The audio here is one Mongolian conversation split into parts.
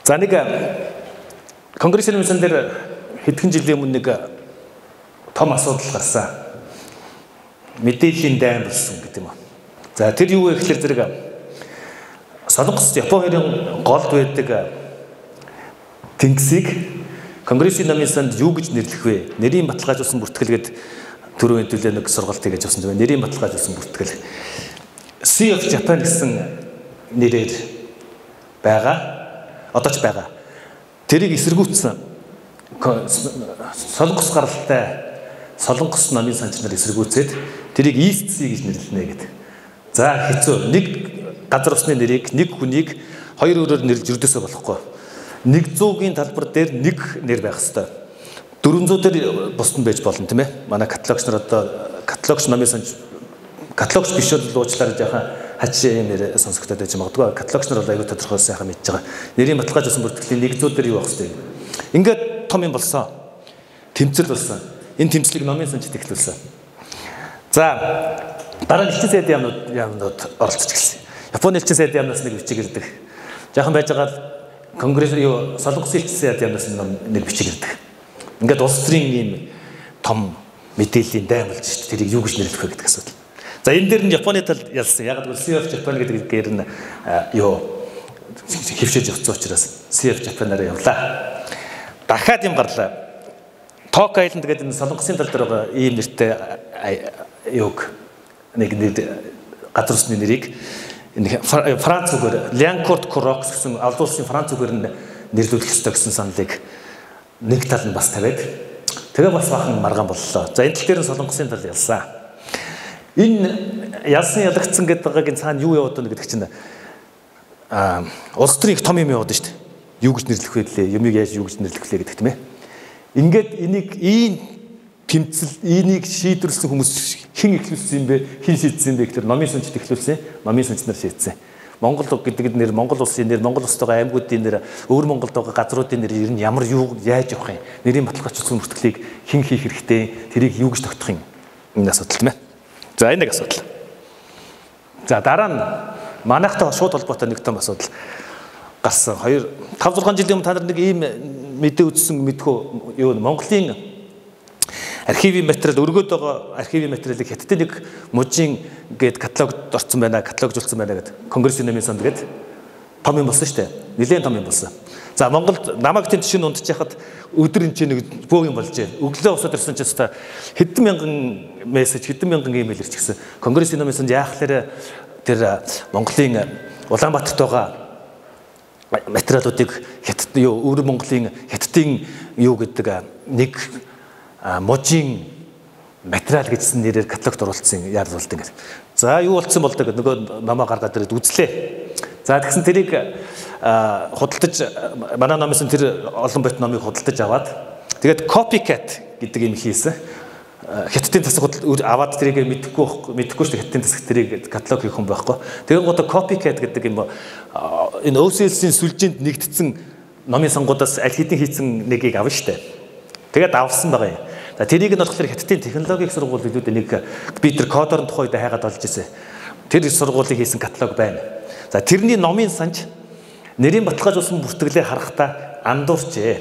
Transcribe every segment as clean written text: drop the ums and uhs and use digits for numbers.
За нэг конгрессийн юмсан дээр хэдхэн жилийн өмнө нэг том асуудал гарсан. Мэдээллийн дайн болсон гэдэг юм. За тэр юу вэ гэхээр зэрэг Солонгос Японы голд байдаг тэнгисийг конгрессийн намын санд юу гэж нэрлэх вэ? Нэрийн баталгаажуулсан бүртгэлгээд түрүү хэдүүлээ нэг сургалт хийж авсан зүгээр. Нэрийн баталгаажуулсан бүртгэл Sea of Japan гэсэн нэрээр байгаа. Одоо ч байгаа. Тэрийг эсэргүүцсэн Солонгос гаралтай Солонгос намын санч нар эсэргүүцээд тэрийг East Sea гэж нэрлэнэ гэдэг. За хэцүү. Нэг газар усны нэрийг нэг хүнийг хоёр өөрөөр нэрлж өрдөөсөө болохгүй. 100-ийн талбар дээр нэг нэр байх ёстой. 400 дээр бусд нь байж болно тийм ээ. Манай каталогч нар одоо каталогч намын санч каталогч биш бол уучлаарай жаахан хачаа юм нэр сонсогдоод байж магадгүй. Каталогч нар бол аюу тодорхой сайхан мэдж байгаа. Нэрийн баталгаажуулсан бүртгэлийн 100 дээр юу байх ёстой. Ингээд том юм болсон. Тэмцэл болсон. Энэ тэмцлийг намын санч тэглүүлсэн. За дараа нь элчин сайдын яамнууд оролцож гэлсэн. Японы элчин сайдын яамнаас нэг бичиг ирдэг. Жаахан байж байгаа конгресс юу Солонгос элчин сайдын яамнаас нэг бичиг ирдэг. Ингээд улс төрийн ийм том мэдээллийн дайн болж шүү дээ. Тэрийг юу гэж нэрлэх вэ гэдэг асуудал. За энэ дээр нь Японы тал ялсан. Яг л Sea of Japan гэдгээр нь юу хөвшөөж явцсан учраас Sea of Japan-аар явлаа. Дахиад юм гарлаа. Ток Island гэдэг энэ Солонгосын тал дээр байгаа ийм нэртэй юг нэг газар усны нэрийг Франц үгээр Liancourt Croix гэсэн алд улсын Франц үгээр нь нэрлүүлэх ёстой гэсэн саналыг нэг тал нь бас тавиад тэгээ бас бахан маргаан боллоо. За энэ тал дээр нь Солонгосын тал ялсан. Энэ ялсан ялагдсан гэдэг цаана юу яваад байна гэдэг чинь улс төрийн их том юм яваад шүү дээ. Юу гэж нэрлэх вэ гэлээ? Юмыг яаж юу гэж нэрлэх вэ гэдэг тийм ээ. Ингээд энийг ийм тэмцэл энийг шийдвэрлсэн хүмүүс хэн ихлүүлсэн юм бэ? Хэн шийдсэн юм бэ гэхээр намын санчд ихлүүлсэн. Намын санч нар шийдсэн. Монгол гэдэг нэр, Монгол улсын нэр, Монгол улсад байгаа аймагуудын нэр, өөр Монголд байгаа газруудын нэр ер нь ямар юу яаж явах юм? Нэрийн баталгаажуулсан бүртгэлийг хэн хийх хэрэгтэй? Тэрийг юу гэж тогтох юм? Энэ асуудал тийм ээ. За энэ нэг асуудал. За дараа нь манайхтай шууд холбоотой нэг том асуудал гарсан. 5-6 жилийн өмнө та нар нэг ийм мэдээ үзсэн мэдхүү юу Монголын архивын материал өргөд байгаа архивын материалыг хятадын нэг мужийн гээд каталогд орсон байна, каталогжуулсан байна гэдэг. Конгрессийн намын санд гээд том юм болсон шүү дээ. Нэлээд том юм болсон. За Монголд намайг тийм жишээ унтж яхад өдөр энэ нэг бөө юм болж байна. Өглөө усаад ирсэн ч гэсэн хэдэн мянган мессеж, хэдэн мянган имэйл ирчихсэн. Конгрессийн намын санд яахлаарэ тэр Монголын Улаанбаатарт байгаа материалуудыг хятад юу өөр Монголын хятадын юу гэдэг нэг мужийн материал гэжсэн нэрээр каталогт оруулсан яарлуулдаг гэдэг. За юу болцсон бол гэдэг нөгөө намаа гаргаад ирээд үзлээ. За тэгсэн тэрийг худалдаж манай намын тэр олон бот номыг худалдаж аваад тэгээд copycat гэдэг юм хийсэн. Хятадын засаг аваад тэрийг мэдэхгүй шүү дээ. Хятадын засаг тэрийг каталог хийх хүн байхгүй. Тэгээд гоо copycat гэдэг юм энэ OCL-ийн сүлжээнд нэгдсэн номын сангуудаас аль хэдийн хийсэн нэгийг авна шүү дээ. Тэгээд авсан байгаа юм. За тэрийг нь болохоор хятадын технологийн сургууль илүүд нэг би тэр кодорын тухайд хайгаад олж ирсэн. Тэр сургуулийн хийсэн каталог байна. За тэрний номын санч нэрийн баталгаажуулсан бүртгэлээ харахтаа андуурчээ.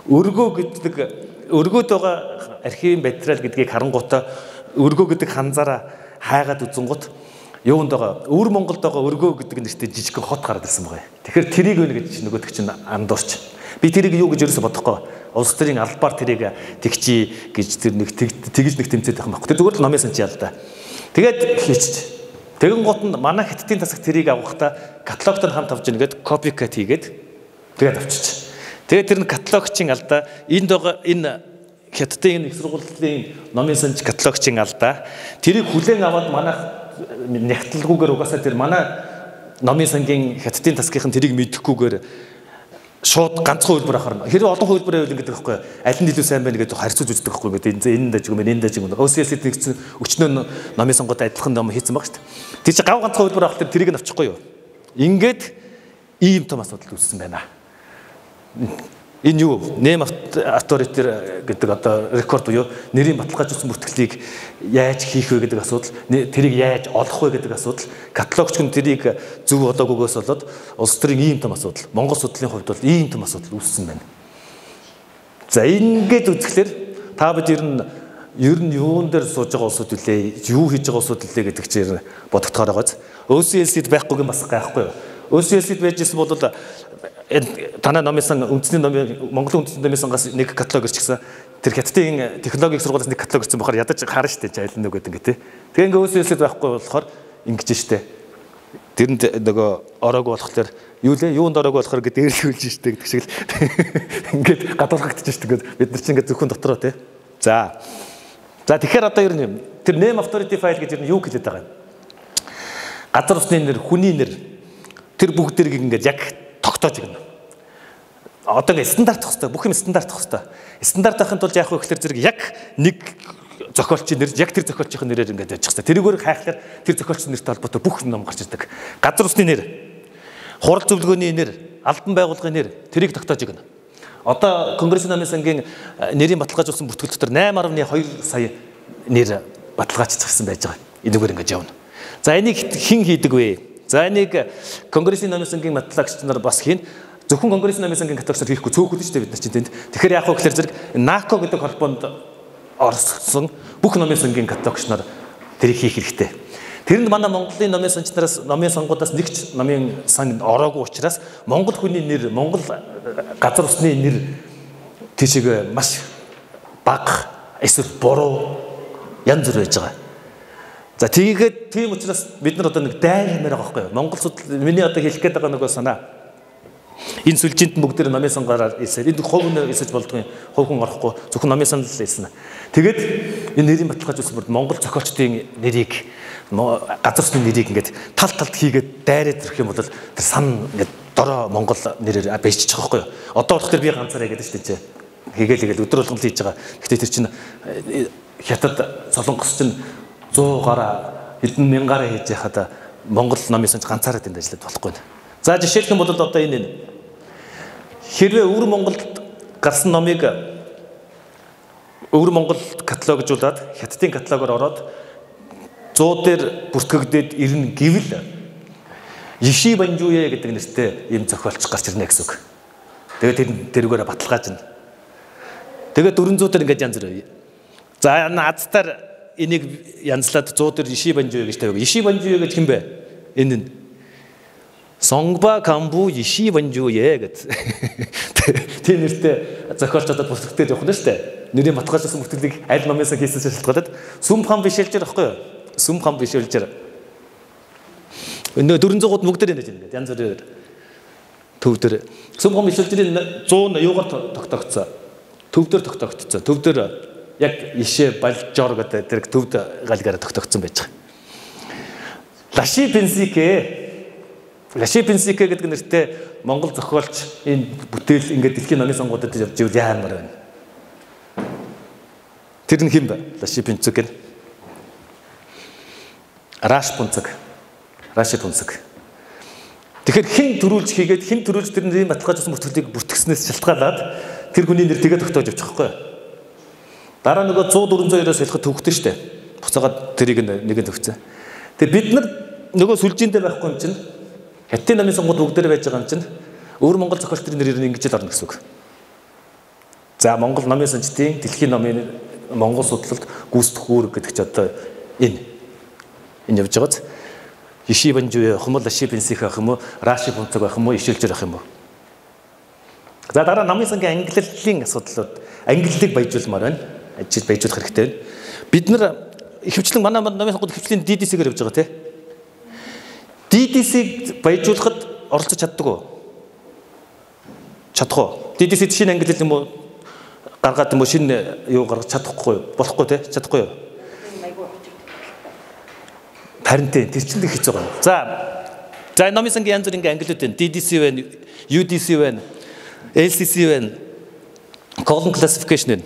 Өргөөд байгаа архивын материал гэдгийг харангуйтаа өргөө гэдэг ханзаараа хайгаад үзэнгут юунд байгаа өвөр Монголд байгаа өргөө гэдэг нэртэй жижигхэн хот гараад ирсэн байгаа. Тэгэхээр тэрийг өнө гэж нөгөөдөг чинь андуурч. Би тэрийг юу гэж ерөөсө бодохгүй. Улс төрийн албаар тэрийг тэгчий гэж тэр нэг тэгж нэг тэмцээд байх юм байна. Тэр зүгээр л номын санч яа л да. Тэгээд хийчих. Тэгэн гут нь манай хятадын засаг тэрийг авахта каталогтой хамт авч ийнгээд copycat хийгээд тэгээд авчиж. Тэгээд тэр нь каталогчийн алдаа энэ хятадын их сургуулийн номын санч каталогчийн алдаа тэрийг хүлээн аваад манай нягтлалгүйгээр угаасаа тэр манай номын сангийн хятадын засгийнхан тэрийг мэдэхгүйгээр шууд ганцхан хөлбөр ахарна. Хэрэв олон хөлбөр байвал ингэдэг байхгүй. Аль нь илүү сайн байна гэдэг харьцуулж үздэг байхгүй. Энэ дэж юм, энэ дэж юм. OCL-д нэгсэн өчнөө номын сонгоод адилхан ном хийсэн баг шүү дээ. Тэр чинь гав ганцхан хөлбөр авах тэрийг нь авчихгүй юу? Ингээд ийм том асуудал үүссэн байна. Энэ юу? Name authority гэдэг одоо рекорд буюу нэрийн баталгаажуулсан бүртгэлийг яаж хийх вэ гэдэг асуудал, тэрийг яаж олох вэ гэдэг асуудал, каталогч хүн тэрийг зөв олоогүйгээс болоод улс төрийн ийм том асуудал, Монгол судлалын хувьд бол ийм том асуудал үүссэн байна. За ингээд үзэхлээр та бид ер нь юун дээр сууж байгаа улсууд үлээ, юу хийж байгаа улсууд үлээ гэдэг чинь бодогдохоор байгааз. ÖСЛ-д байхгүйг бас гайхгүй юу? ÖСЛ-д байжсэн бол танай номынсан үндэсний номын Монголын үндэсний номын сангаас нэг каталог ирчихсэн. Тэр хятадын технологийн сургуулиас нэг каталог ирсэн бохоор ядаж харна штэ айл нэг гэдэг ингээ тий. Тэгээ ингээ ÖСЛ-д байхгүй болохоор ингэж штэ. Тэрэнд нөгөө ороогүй болохоор юу лээ юунд ороогүй болохоор ингээ дээрлүүлж штэ гэдэг шиг л ингээд гадуурхагдчих штэ гэдэг бид нар чинь ингээ зөвхөн дотроо тий. За тэгэхээр одоо ер нь тэр name authority file гэж ер нь юу хэлээд байгаа юм? Газар усны нэр, хүний нэр тэр бүгдийг ингээд яг тогтоож игнэ. Одоо ингээд стандарт хэвээр бүх юм стандарт хэвээр. Стандарт авахын тулд яах вэ гэхээр зэрэг яг нэг зохиолчийн нэр, яг тэр зохиолчийн нэрээр ингээд яж хэвээр. Тэрүүгээр хайхлаар тэр зохиолчийн нэртэй холбоотой бүх ном гарч ирдэг. Газар усны нэр, хурал зөвлөгөөний нэр, албан байгууллагын нэр тэрийг тогтоож игнэ. Одоо Конгрессийн намын сангийн нэрийн баталгаажуулсан бүртгэл дотор 8.2 сая нэр баталгаажчихсан байж байгаа. Энэгээр ингэж явна. За энийг хэн хийдэг вэ? За энийг Конгрессийн намын сангийн баталгаач нар бас хийн. Зөвхөн Конгрессийн намын сангийн каталогч нар хийхгүй цөөхөл шүү дээ бид нар чинь тэнд. Тэгэхээр яах вэ гэхээр зэрэг НАКО гэдэг холбоонд орсон бүх намын сангийн каталогч нар тэрийг хийх хэрэгтэй. Тэрэнд манай Монголын намын санчнараас намын сонгуудаас нэг ч намын сан ороогүй учраас Монгол хүний нэр, Монгол газар усны нэр тийшээ маш бага эсвэл буруу янз бүр байж байгаа. За тэгээд тийм учраас бид нар одоо нэг дайн хэмээр байгаа байхгүй юу? Монгол судлал миний одоо хэлэх гээд байгаа нөгөө санаа. Энэ сүлжээнд бүгд намын сангаараа ирсэн. Энд хувь хүн ирсэж болдгүй, хувь хүн орохгүй зөвхөн намын сан л ирсэн. Тэгээд энэ нэрийн баталгаажуулсан бүрд Монгол зохиолчдын нэрийг газар усны нэрийг ингээд талд хийгээд дайраад ирэх юм бол тэр сан ингээд дорой Монгол нэрээр байжчих байхгүй юу? Одоо болохоор би ганцаараа гэдэг шүү дээ. Хийгээл өдөр болгон л хийж байгаа. Гэхдээ тэр чинь хятад солонгос чинь 100 гараа хэдэн мянгаараа хийж яхад Монгол намын санч ганцаараа тэнд ажиллаад болохгүй. За жишээлх юм бол одоо энэ хэрвээ өвөр Монголд гарсан номыг өвөр Монголд каталогжуулаад хятадын каталогоор ороод 100 дээр бүртгэгдээд ирнэ гэвэл Иши Банжуе гэдэг нэртэй ийм зохиолч гарч ирнэ гэсэн үг. Тэгээд тэрүүгээр баталгаажна. Тэгээд 400 дээр ингээд янз бүр. За наадтаар энийг янзлаад 100 дээр Иши Банжуе гэж тавиаг. Иши Банжуе гэж хэн бэ? Энэ нь Сонгба Камбу Иши Банжуе гэдэг. Тэр нэртэй зохиолч одоо бүртгэгдээд явах нь шүү дээ. Нэрийн баталгаажсан бүртгэлийг аль номынсаа хийсэн шалтгаалаад Сүмхан бишэлжэр байхгүй юу? Сүмхан бишэлжэр. Өнөө 400-ууд бүгд дээр ингэж байна. Янз бүрээр төв дээр Сүмхан бишэлжрийн 100 юугаар тогтогдсон. Төв дээр тогтогдсон. Төв дээр яг Ишэ Балжор гэдэг тэр төвд галгаараа тогтогдсон байж байгаа. Лаши Пенсике гэдэг нэртэй Монгол зохиолч энэ бүтээл ингээд дэлхийн намын сонгуудад явж ивэл яамаар байна. Тэр нь хэн бэ? Лаши Пенсике. Раши Пунцаг. Тэгэхээр хэн төрүүлж хийгээд хэн төрүүлж тэрний баталгаажсан бүртгэлийг бүртгэснээс шалтгаалаад тэр хүний нэр тэгээ тогтоож явчих واخхой. Дараа нөгөө 100-400-оос ялхад төвхтөн штэ. Буцаагаад тэрийг нэгэн төвцөн. Тэгээ бид нар нөгөө сүлжээндээ байхгүй юм чинь хятадын намын сонгууд бүгдээр байж байгаа юм чинь өөр Монгол зохиолчдын нэрээр ингэж л орно гэсэн үг. За Монгол намын санчдын дэлхийн намын Монгол судлалд гүйцэтгэх үүрэг гэдэг чинь одоо энэ явж байгааз Иши Банжуе ах юм уу, Лаши Пенсих ах юм уу, Раши Пунцаг ах юм уу, Ишэлжэр ах юм уу. За дараа намын сангийн ангиллалын асуудлууд ангиллалыг баяжуулмаар байна. Ажил баяжуулах хэрэгтэй байна. Бид нар ихэвчлэн манай намын сонгууд ихэвчлэн DDC-гээр явж байгаа тийм. DDC-г баяжуулахад оролцож чаддаг уу? Чадах уу? DDC-д шинэ ангиллал юм уу гаргаад юм уу шинэ юу гаргаж чадахгүй болохгүй тийм чадахгүй юу? Харин тэр чинь их хэцүү байна. За намын сангийн янз бүрийн ангиллууд байна. DDC байна, UDC байна, LCC байна. Column classification байна.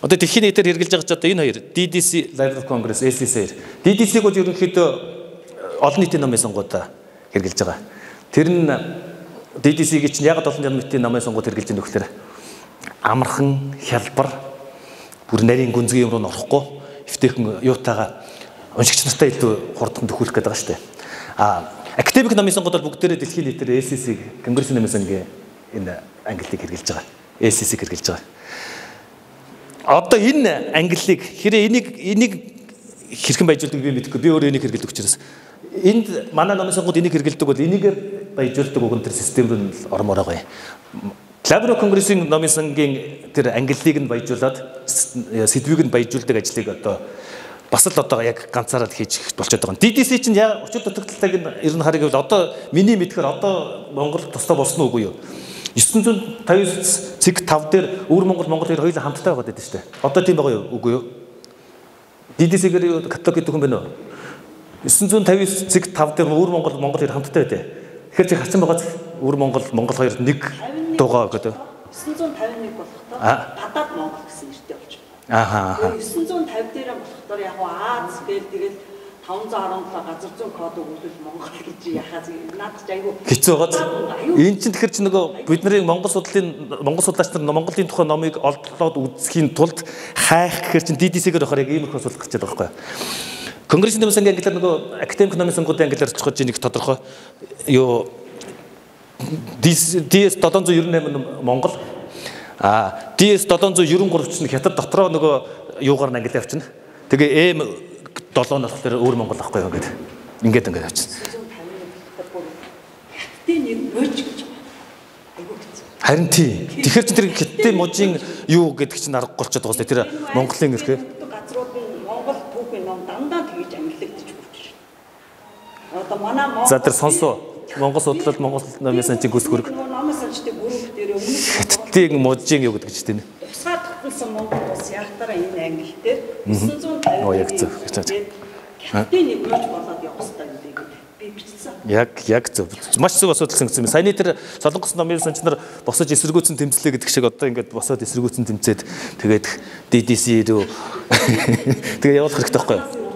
Одоо дэлхийн нийтээр хэрэгжилж байгаа ч одоо энэ хоёр DDC Library of Congress, LCC. DDC-г бол ерөнхийдөө олон нийтийн намын сонгуудаа хэрэгжилж байгаа. Тэр нь DDC-г чинь яг олон нийтийн намын сонгууд хэрэгжилж байгаа нөхлөөр амархан хялбар бүр нарийн гүнзгий юм руу орохгүй эвтэйхэн юутайгаа уншигч нартай илүү хурдан төхүүлэх гэдэг байгаа шүү дээ. Академик номын сонгуульд бүгдээрээ дэлхийн нийтээр ACC-г Конгрессийн номын сангийн энэ ангиллыг хэрэгжилж байгаа. ACC-г хэрэгжилж байгаа. Одоо энэ ангиллыг хэрэг энийг хэрхэн баяжуулдаг би мэдэхгүй. Би өөрөө энийг хэрэгэлдэг учраас энд манай номын сонгуульд энийг хэрэгэлдэг бол энийг баяжуулдаг уг энэ систем рүү ормоор байгаа юм. Лаборатори Конгрессийн номын сангийн тэр ангиллыг нь баяжуулаад сэдвийг нь баяжуулдаг ажлыг одоо бас л одоо яг ганцаараа хийж болчиход байгаа. DDC чинь яг учир дутагдaltaаг нь ер нь харъя гэвэл одоо миний мэдхээр одоо Монгол тусдаа болсон уугүй юу? 959 цэг 5 дээр өвөр Монгол хоёр хоёулаа хамтдаа байгаад байдаг шүү дээ. Одоо тийм байгаа юу? Үгүй юу? DDC-гээр каталог гэдэг хүн байна уу? 959 цэг 5 дээр өвөр Монгол хоёр хамтдаа байдаг. Тэгэхээр чи хацсан байгаа өвөр Монгол хоёр нэг дугаа гэдэг. 951 болохдоо гадаад Монгол гэсэн нэртэй болж байна. 950 дээр болохдоо яг Аз гээл тэгэл 517 газар зүйн код өгвөл Монгол гэж яхаа наад ч айгүй хэцүү байгаа. Энд чинь тэгэхээр чи нөгөө бидний Монгол судлаач нар Монголын тухай номыг олдлоод үзэхийн тулд хайх гэхээр чин DDC-гээр болохоор яг ийм их асуудал гарч байгаа байхгүй. Конгрессийн номын сангийн ангиллаар нөгөө академик номын сонгуулийн ангиллаар очиход нэг тодорхой юу DS 798 Монгол DS 793 чинь хятад дотроо нөгөө юугаар ангиллаа авчна. Тэгээ M 7 нь болохоор өөр Монгол ахгүй юу гэдэг. Ингээд авчихсан. Хятадын нэг мөж гэж байна. Айгуу хэцүү. Харин тий. Тэгэхээр чи тэр хятадын мужийн юу гэдэг чинь аргагүй болчиход байгаа юм. Тэр Монголын эрхээ газрууд нь Монгол түүхийн ном дандаа тэгж ангиллагдчих болж байна. Одоо манай за тэр сонсоо Монгол судлал Монгол номын санчийн гүс хөрг номын санчдын бүрэн дээр өмнө хятадын мужийн юу гэдэг чинь тийм. Усаар тогтолсон Монгол улс яхтараа энэ англи дээр 950 яг зөв. хятадын нэг мөж болоод явах хэрэгтэй юм би бичсэн. Яг зөв. Маш зөв асуудалсан гэсэн юм. Саяны тэр Солонгос номын санчнаар босож эсэргүүцэн тэмцлээ гэдэг шиг одоо ингээд босоод эсэргүүцэн тэмцээд тэгээд DDC рүү тэгээ явуулах хэрэгтэй байхгүй юу?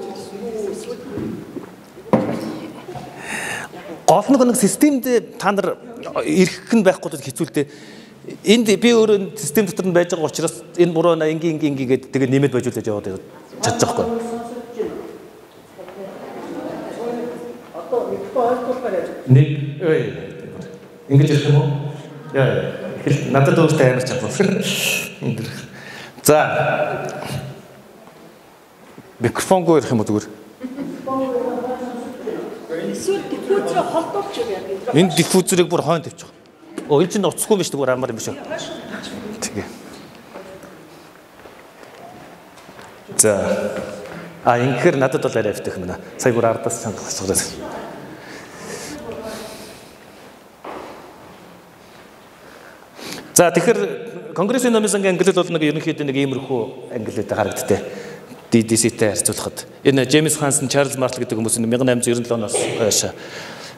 Гол нэг системд та нар ирэх нь байхгүй тул хэцүүлдэ. Энд би өөрөө систем дотор нь байж байгаа учраас энэ буруу ингийн гэдэг тэгээ нэмэд байжуулж яваад чадчих байхгүй. Одоо нэг ингэж ирэх юм уу? Яа. Надад өөртөө амар чадсан. За. Микрофонгүй ирэх юм уу зүгээр? Диффузерыг холдуулж яг энэ диффузерыг бүр хойно тавьчих. Оо энэ чинь уцсгүй биш зүгээр амар юм биш үү? Тэгээ. За. Инхээр надад бол арай авчих юм байна. Сая бүр ардаас чангалчихлаа. За тэгэхээр Конгрессийн номын сангийн ангиллал бол нэг ерөнхийдөө нэг иймэрхүү ангиллалтай харагдтыг. DDC-тэй харьцуулахад энэ Джеймс Хансон, Чарльз Мартл гэдэг хүмүүс 1897 оноос хойш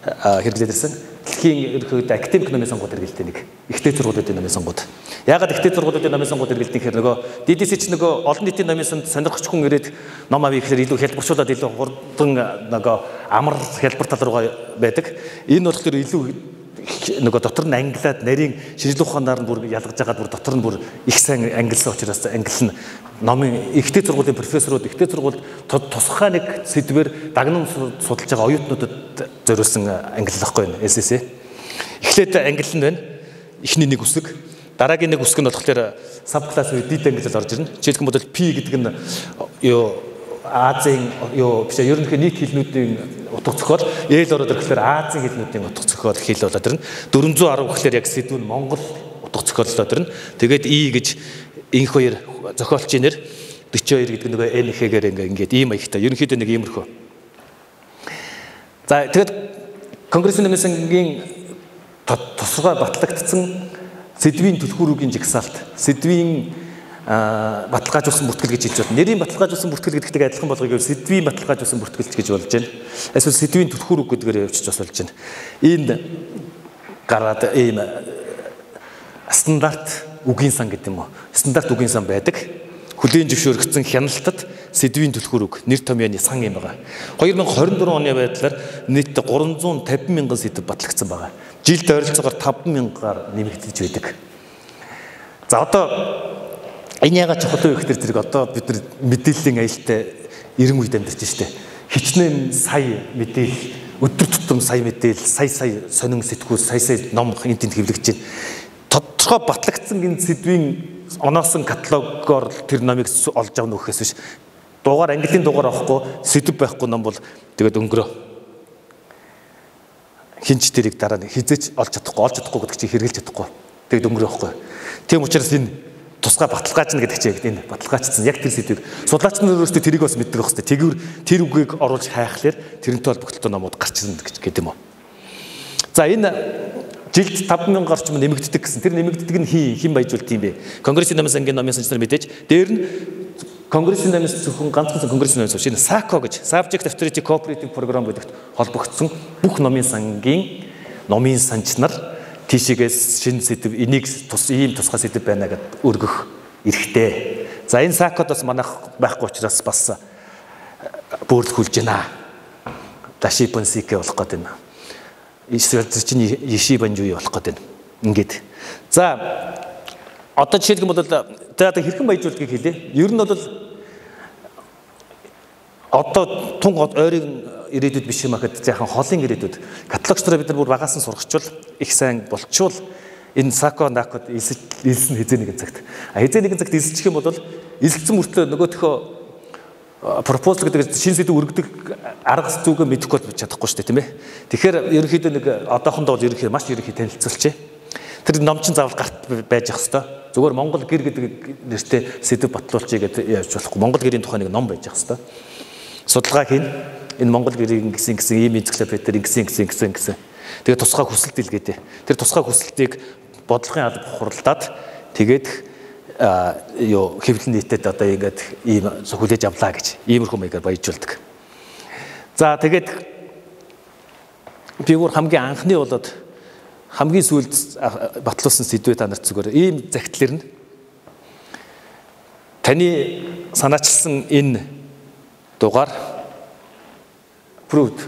хэрэглээд ирсэн. Дэлхийн ерөнхийдөө академик номын сонгуульд хэрэглэдэг нэг ихтэй сургуулиудын номын сонгууд. Яагаад ихтэй сургуулиудын номын сонгуульд хэрэглэдэг гэхээр нөгөө DDC ч нөгөө олон нийтийн номын сонд сонирхч хүн ирээд ном авъя гэхээр илүү хялбарчуулаад илүү хурдан нөгөө амар хялбар тал руугаа байдаг. Энэ болохоор илүү нөгөө дотор нь англиад нарийн шинжлэх ухаанаар нь бүр ялгаж байгаа бүр дотор нь бүр их сайн ангилсан учраас англи нь номын ихтэй сургуулийн профессорууд ихтэй сургуульд тусгай нэг сэдвээр дагнан судалж байгаа оюутнуудад зориулсан англи байхгүй юу SSA. Эхлээд англи нь байна. Эхний нэг үсэг. Дараагийн нэг үсэг нь болохоор сабкласс үе дид англи орж ирнэ. Жишээлх юм бол P гэдэг нь юу Азийн юу биш ерөнхий нийт хэлнүүдийн утга зохиол ээл ороод ирэхээр Азийн хэлнүүдийн утга зохиол хэл болоод ирнэ. 410 гэхээр яг сэдв нь Монгол утга зохиоллоод ирнэ. Тэгээд И гэж инх хоёр зохиолчийн нэр 42 гэдэг нөгөө N хэгээр ингээд ийм маягтай ерөнхийдөө нэг иймэрхүү. За тэгээд Конгрессийн номын сангийн тусгай батлагдсан сэдвийн түлхүүрүүгийн жигсаалт сэдвийн баталгаажуулсан бүртгэл гэж хэлж байна. Нэрийн баталгаажуулсан бүртгэл гэдэгтэй адилхан болгоё гэвэл сэдвийн баталгаажуулсан бүртгэлч гэж болж байна. Эсвэл сэдвийн түлхүүрүүг гэдгээр явуулчих бас болж байна. Энэ гараад ийм стандарт үгийн сан гэдэг юм уу? Стандарт үгийн сан байдаг. Хүлээн зөвшөөрөгдсөн хяналтад сэдвийн түлхүүрүүг нэр томьёоны сан юм байна. 2024 оны байдлаар нийт 350 мянган сэдв батлагдсан байна. Жилд ойролцоогоор 5 мянгаар нэмэгдэж байдаг. За одоо энэ ягаад чухал вэ гэхээр зэрэг одоо бид нар мэдээллийн аюултай 90 үед амьдарч штэ. Хичнээн сая мэдээлэл, өдөр тутам сая мэдээлэл, сая сонин сэтгүүл, сая ном энтэнд хэвлэгдэж байна. Тодорхой батлагдсан гин сэдвийн оноосон каталогоор тэр номыг олж авах нөхөөс биш. Дугаар английн дугаар авахгүй, сэдв байхгүй ном бол тэгээд өнгөрөө. Хинч тэрийг дараа нь хизээч олж чадахгүй гэдэг чинь хэрэгжилж чадахгүй. Тэгээд өнгөрөө байхгүй. Тийм учраас энэ тусгай баталгаажна гэдэг чигээр энэ баталгаажсан яг тэр сэдвийг судлаач нар өөрөөсөө тэрийг бас мэддэг байх хэрэгтэй. Тэгвэр тэр үгийг оруулж хайхлаар тэрнтэй холбогдсон номууд гарч ирнэ гэдэг юм уу. За энэ жилд 5,000 орчим нэмэгддэг гэсэн. Тэр нэмэгддэг нь хэн баяжуулт юм бэ? Конгрессийн намын сангийн номын санчнаар мэдээж. Дээр нь Конгрессийн намын зөвхөн ганцхан Конгрессийн намын шинэ SACO гэж Subject Authority Cooperative Program гэдэгт холбогдсон бүх номын сангийн номын санчнаар тийшээс шинэ сэдв энийг ийм тусгай сэдв байна гэдээ өргөх эрхтэй. За энэ SACO-доос манайх байхгүй учраас бас бөөрлөхүүлж байна. Даши Понсике болох гэдэг юм. Эсвэл чинь Иши Банжуи болох гэдэг юм. Ингээд. За одоо жишээлх юм бол за хэрхэн баяжуулдгийг хэлээ. Ер нь бол одоо тун ойрын ирээдүйд биш юм ахэд яахан холын ирээдүйд каталогчдоо бид нар бүр багаас нь сургачвал их сайн болчвол энэ SACO NACO-д илсэн хизээ нэгэн цагт. Хизээ нэгэн цагт илсчих юм бол илсэн мөртлөө нөгөөдхөө пропозал гэдэг шинэ сэдв өргөдөг арга зүйгээ мэдэхгүй бол чадахгүй шүү дээ тийм ээ. Тэгэхээр ерөнхийдөө нэг одоохондоо бол ерөнхийдөө маш ерөнхий танилцуулчих. Тэр ном чин заавал гарт байж ах хэвээр. Зүгээр Монгол гэр гэдэг нэртэй сэдв батлуулчих гэдэг яаж болохгүй. Монгол гэрийн тухай нэг ном байж ах хэвээр. Судалгаа хийн. Энэ Монгол гэрийн гэсэн ийм энциклопедиэр гэсэн. Тэгээд тусгай хүсэлт илгээдэ. Тэр тусгай хүсэлтийг бодлогын алба хуралдаад тэгээд хэвлэл нийтэд одоо ингээд ийм хүлээж авлаа гэж иймэрхүү маягаар баяжуулдаг. За тэгээд би өөр хамгийн анхны болоод хамгийн сүүлд батлуулсан сэдвээ та нарт зүгээр ийм загтлэр нь таны санаачилсан энэ дугаар approved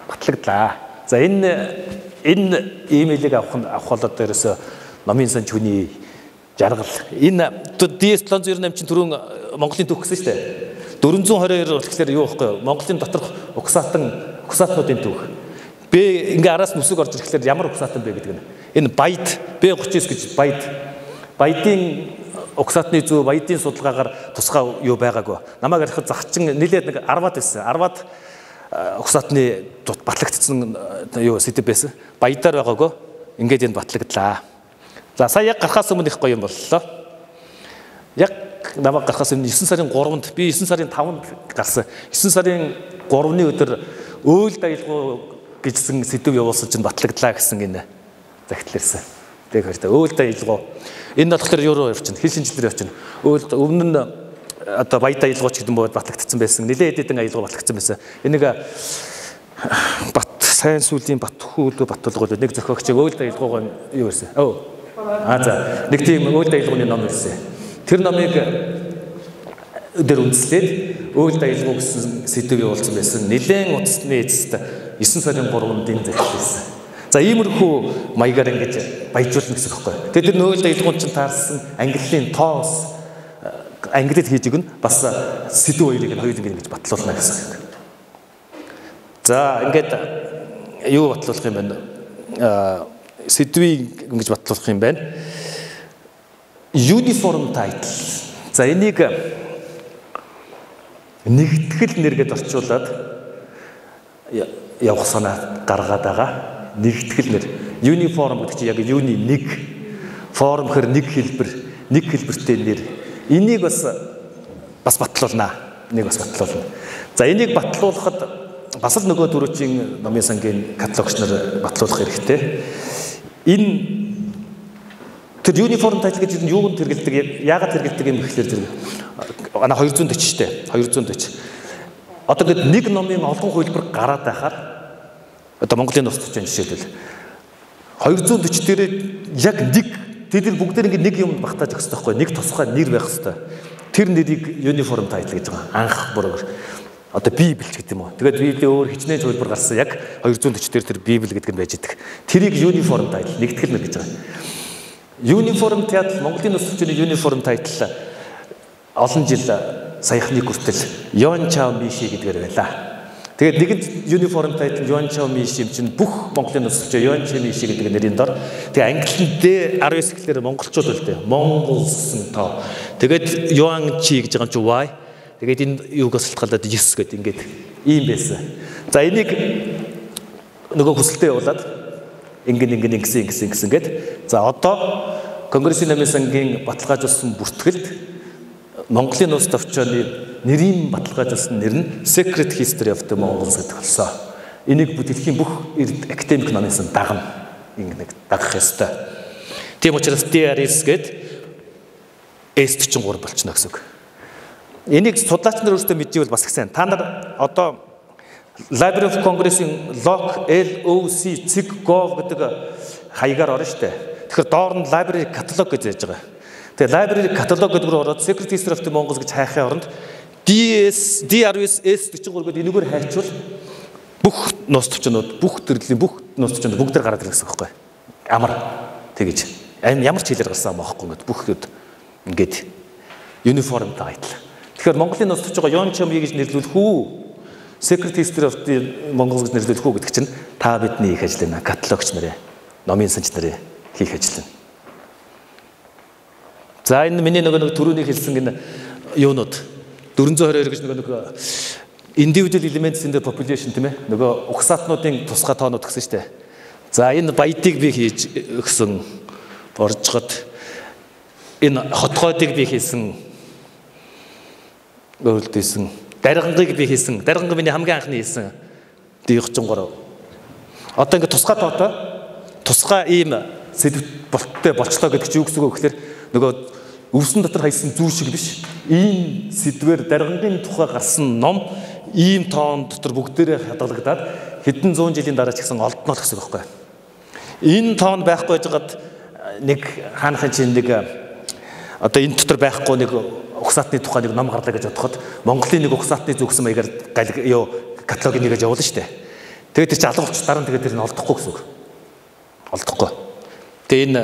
батлагдлаа. За энэ имэйлийг авах болоод дээрээс номын санч хүний жаргал. Энэ DS798 чинь түрүүн Монголын түүх гэсэн шүү дээ. 422 болохоор юу вэ? Монголын доторх угсаатнуудын түүх. Би ингээ араас нүсэг орж ирэхлээр ямар угсаатан бэ гэдэг нь. Энэ баяд B39 гэж баядын угсаатны зөв баядын судалгаагаар тусгай юу байгаагүй. Намайг арихад захчин нэлээд нэг 10-аад байсан. 10-аад угсаатны батлагдсан юу сэдв байсан. Баядаар байгаагүй. Ингээд энэ батлагдлаа. За сая яг гарахаас өмнө их гоё юм боллоо. Яг намайг гарахаас өмнө 9 сарын 3-нд би 9 сарын 5-нд гарсан. 9 сарын 3-ны өдөр өөл даялгуу гэжсэн сэдв явуулсан чинь батлагдлаа гэсэн энэ загтлаарсан. Тэг хэрэгтэй. Өөл даялгуу. Энэ болохоор юу явчихна? Хил шинжилгээр явчихна. Өөл өмнө нь одоо баяд даялгууч гэдэг нь батлагдсан байсан. Нилээ эдийн даялгуу батлагдсан байсан. Энийг бат сайн сүлийн батхүүл батулгуул нэг зохиогч өөл даялгуугаа юу гэсэн? За нэг тийм өөл даялгууны ном ирсэн. Тэр номыг дээр үндэслээд өөл даялгуу гэсэн сэдв явуулсан байсан. Нилээн утасны эцэст 9 сарын 3-нд энэ захиалсан. За иймэрхүү маягаар ингэж баяжуулна гэсэн үг байхгүй. Тэгээд тэр өөл даялгуунд чинь таарсан ангиллын тоос англид хийж өгнө бас сэдв хоёрыг нь хоёул ингэж батлуулна гэсэн үг. За ингээд юу батлуулах юм бэ? Сэдвийг ингэж батлуулах юм байна. Uniform title. За энийг нэгтгэл нэргээд орчуулад явах санаа гаргаад байгаа. Нэгтгэл нэр. Uniform гэдэг чинь яг юуны нэг, form хэр нэг хэлбэртэй нэр. Энийг бас батлуулна. Энийг бас батлуулна. За энийг батлуулахад бас л нөгөө дөрөвчийн номын сангийн каталогч нар батлуулах хэрэгтэй. Энэ тэр uniform title гэж юунд хэрэгэлдэг, яагаад хэрэгэлдэг юм гэхээр зэрэг ана 240 штэ 240. Одоо гээд нэг номын олон хувилбар гараад байхаар одоо Монголын нурс төчөн жишээлбэл 240 дээрээ яг нэг тэд бүгдээр ингэ нэг юм багтааж өгөх хэрэгтэй байхгүй, нэг тусгай нэр байх хэрэгтэй. Тэр нэрийг uniform title гэж байгаа. Анх бүр одоо Библи гэдэг юм уу. Тэгээд Библи өөр хичнээн зөвлөр гарсан яг 240 дээр тэр Библи гэдэг нь байж идэг. Тэрийг uniform title нэгтгэл нэр гэж байгаа. Uniform title Монголын нөхцөл байдлын uniform title олон жил саяхны хүртэл Yon Chao Mishi гэдгээр байлаа. Тэгээд нэгэнт uniform title Yon Chao Mishi чинь бүх Монголын нөхцөл Yon Chao Mishi гэдэг нэрийн дор. Тэгээд англинд D19 гэхлээр монголчууд үлдээ. Монголсон тоо. Тэгээд Yuan Chi гэж байгаа юм чи Y. Тэгээд энэ юуг өсөлтгалаад 9 гэдэг ингээд ийм байсан. За энийг нөгөө хүсэлтэд явуулаад ингэсэн гэд. За одоо Конгрессийн намын сангийн баталгаажуулсан бүртгэлд Монголын улс товчооны нэрийн баталгаажуулсан нэр нь Secret History of the Mongols гэдэг болсон. Энийг дэлхийн бүх академик намын сан дагна. Ингэ дагах ёстой. Тийм учраас DRS гээд S43 болчихно гэсэн үг. Энийг судлаач нар өөрсдөө мэдчихвэл бас их сайн. Та нар одоо Library of Congress-ийн LOC CIG.gov гэдэг хаягаар орно шүү дээ. Тэгэхээр доор нь library catalog гэж яаж байгаа. Тэгээ library catalog гэдэг рүү ороод Secret History of the Mongols гэж хайхын оронд DRS S43 гэдэг энэгээр хайчвал бүх нууц төвчнүүд, бүх төрлийн бүх нууц төвчнүүд бүгд гараад ирэх гэсэн байхгүй. Амар тэгэж. Ямар ч хэлээр гарсан байгаа байхгүй бүх хэд ингээд uniform title. Тэгэхээр Монголын нууц төвч байгаа Yon Chao Mishi гэж нэрлүүлэх үү? Secret History of the Mongols гэж нэрлүүлэх үү гэдэг чинь та бидний их ажил байна. Каталогч нарын, номын санч нарын хийх ажил байна. За энэ миний нөгөө түрүүний хэлсэн гэнэ юунууд 422 гэж нөгөө individual elements in the population тийм ээ. Нөгөө угсаатнуудын тусгай тоонууд гэсэн шүү дээ. За энэ баядыг би хийж өгсөн боржгод энэ хотгоодыг би хийсэн өөрөлдөөсөн даргангийг би хийсэн. Дарганг миний хамгийн анхны хийсэн. D33. Одоо ингэ тусгай тоотой тусгай ийм сэдв болттой болчлоо гэдэг чинь юу гэсэн үг вэ гэхээр нөгөө өвсөн дотор хайсан зүү шиг биш. Ийм сэдвэр даргангийн тухай гарсан ном ийм тоон дотор бүгдээрээ хадгалагдаад хэдэн зуун жилийн дараа ч гэсэн олдно гэсэн үг байхгүй. Энэ тоон байхгүй байжгаад нэг хаанхын чинь нэг одоо энэ дотор байхгүй нэг угсаатны тухай нэг ном гарлаа гэж бодоход Монголын нэг угсаатны зүгсэн маягаар каталогийн нэгэ явуулна шүү дээ. Тэгээд тэр чинь алга болчих дараа нь тэгээд тэр нь олдохгүй гэсэн үг. Олдохгүй. Тэгээд энэ